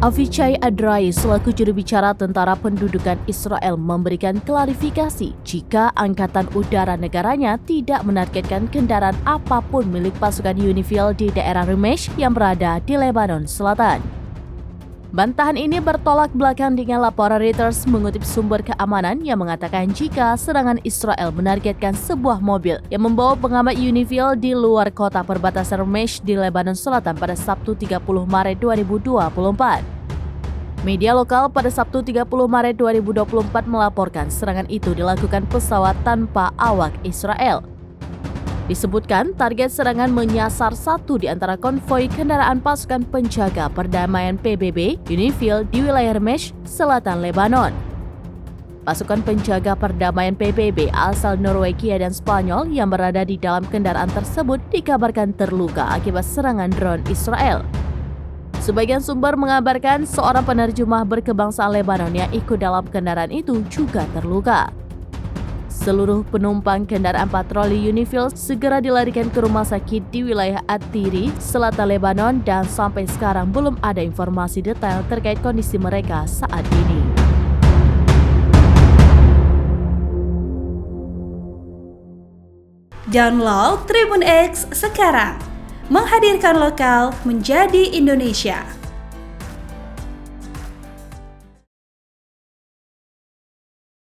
Avichai Adrai selaku juru bicara Tentara Pendudukan Israel memberikan klarifikasi jika Angkatan Udara negaranya tidak menargetkan kendaraan apapun milik pasukan Unifil di daerah Remesh yang berada di Lebanon Selatan. Bantahan ini bertolak belakang dengan laporan Reuters mengutip sumber keamanan yang mengatakan jika serangan Israel menargetkan sebuah mobil yang membawa pengamat Unifil di luar kota perbatasan Remesh di Lebanon Selatan pada Sabtu 30 Maret 2024. Media lokal pada Sabtu 30 Maret 2024 melaporkan serangan itu dilakukan pesawat tanpa awak Israel. Disebutkan target serangan menyasar satu di antara konvoi kendaraan pasukan penjaga perdamaian PBB Unifil di wilayah Remesh, selatan Lebanon. Pasukan penjaga perdamaian PBB asal Norwegia dan Spanyol yang berada di dalam kendaraan tersebut dikabarkan terluka akibat serangan drone Israel. Sebagian sumber mengabarkan seorang penerjemah berkebangsaan Lebanon yang ikut dalam kendaraan itu juga terluka. Seluruh penumpang kendaraan patroli Unifil segera dilarikan ke rumah sakit di wilayah At-Tiri, selatan Lebanon, dan sampai sekarang belum ada informasi detail terkait kondisi mereka saat ini. Download Tribun X sekarang, menghadirkan lokal menjadi Indonesia.